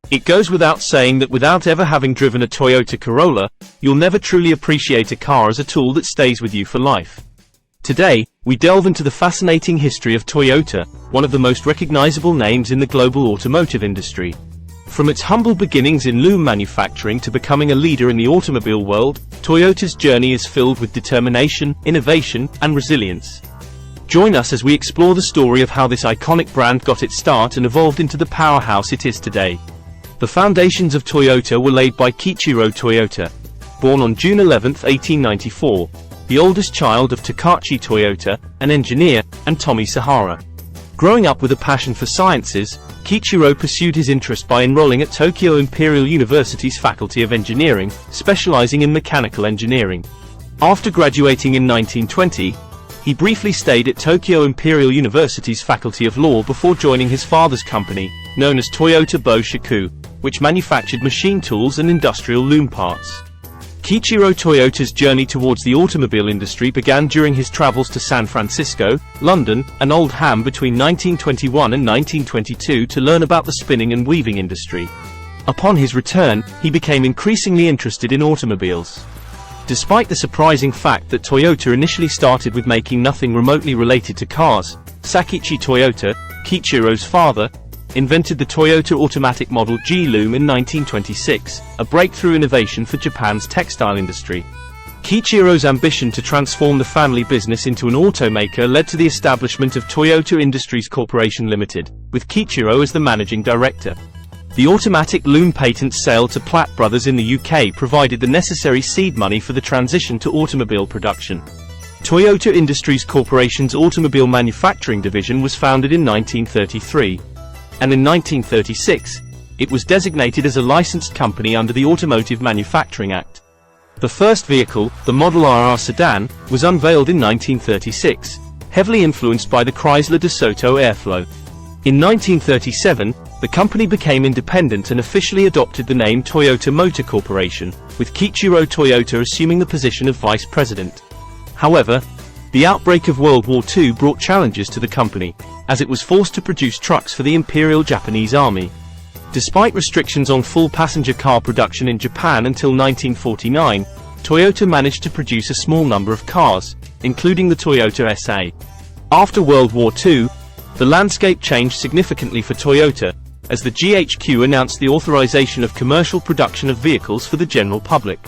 It goes without saying that without ever having driven a Toyota Corolla, you'll never truly appreciate a car as a tool that stays with you for life. Today, we delve into the fascinating history of Toyota, one of the most recognizable names in the global automotive industry. From its humble beginnings in loom manufacturing to becoming a leader in the automobile world, Toyota's journey is filled with determination, innovation, and resilience. Join us as we explore the story of how this iconic brand got its start and evolved into the powerhouse it is today. The foundations of Toyota were laid by Kiichiro Toyota. Born on June 11, 1894, the oldest child of Takashi Toyota, an engineer, and Tomi Sahara. Growing up with a passion for sciences, Kiichiro pursued his interest by enrolling at Tokyo Imperial University's Faculty of Engineering, specializing in mechanical engineering. After graduating in 1920, he briefly stayed at Tokyo Imperial University's Faculty of Law before joining his father's company, known as Toyota Boshiku, which manufactured machine tools and industrial loom parts. Kiichiro Toyota's journey towards the automobile industry began during his travels to San Francisco, London, and Oldham between 1921 and 1922 to learn about the spinning and weaving industry. Upon his return, he became increasingly interested in automobiles. Despite the surprising fact that Toyota initially started with making nothing remotely related to cars, Sakichi Toyota, Kiichiro's father, invented the Toyota automatic model G loom in 1926, a breakthrough innovation for Japan's textile industry. Kiichiro's ambition to transform the family business into an automaker led to the establishment of Toyota Industries Corporation Limited, with Kiichiro as the managing director. The automatic loom patent sale to Platt Brothers in the UK provided the necessary seed money for the transition to automobile production. Toyota Industries Corporation's automobile manufacturing division was founded in 1933. And in 1936, it was designated as a licensed company under the Automotive Manufacturing Act. The first vehicle, the Model RR sedan, was unveiled in 1936, heavily influenced by the Chrysler DeSoto Airflow. In 1937, the company became independent and officially adopted the name Toyota Motor Corporation, with Kiichiro Toyota assuming the position of vice president. However, the outbreak of World War II brought challenges to the company, as it was forced to produce trucks for the Imperial Japanese Army. Despite restrictions on full passenger car production in Japan until 1949, Toyota managed to produce a small number of cars, including the Toyota SA. After World War II, the landscape changed significantly for Toyota, as the GHQ announced the authorization of commercial production of vehicles for the general public.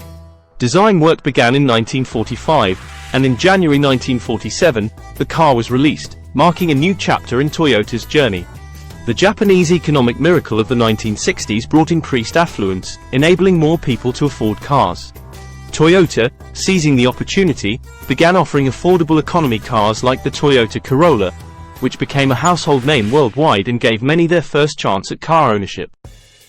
Design work began in 1945, and in January 1947, the car was released, marking a new chapter in Toyota's journey. The Japanese economic miracle of the 1960s brought increased affluence, enabling more people to afford cars. Toyota, seizing the opportunity, began offering affordable economy cars like the Toyota Corolla, which became a household name worldwide and gave many their first chance at car ownership.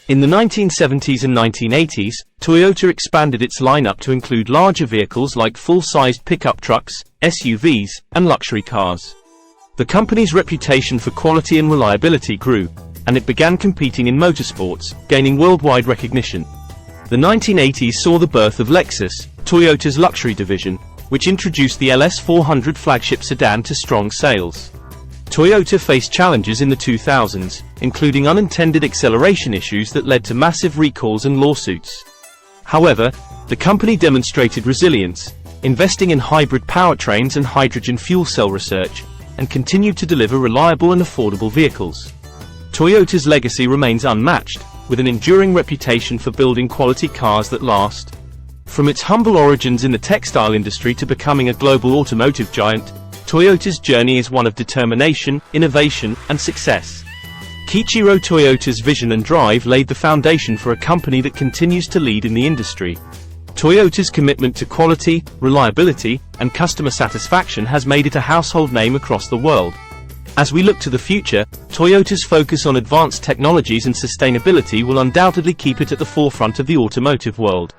In the 1970s and 1980s, Toyota expanded its lineup to include larger vehicles like full-sized pickup trucks, SUVs, and luxury cars. The company's reputation for quality and reliability grew, and it began competing in motorsports, gaining worldwide recognition. The 1980s saw the birth of Lexus, Toyota's luxury division, which introduced the LS400 flagship sedan to strong sales. Toyota faced challenges in the 2000s, including unintended acceleration issues that led to massive recalls and lawsuits. However, the company demonstrated resilience, investing in hybrid powertrains and hydrogen fuel cell research, and continued to deliver reliable and affordable vehicles. Toyota's legacy remains unmatched, with an enduring reputation for building quality cars that last. From its humble origins in the textile industry to becoming a global automotive giant, Toyota's journey is one of determination, innovation, and success. Kiichiro Toyota's vision and drive laid the foundation for a company that continues to lead in the industry. Toyota's commitment to quality, reliability, and customer satisfaction has made it a household name across the world. As we look to the future, Toyota's focus on advanced technologies and sustainability will undoubtedly keep it at the forefront of the automotive world.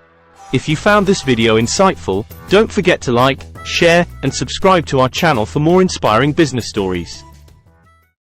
If you found this video insightful, don't forget to like, share, and subscribe to our channel for more inspiring business stories.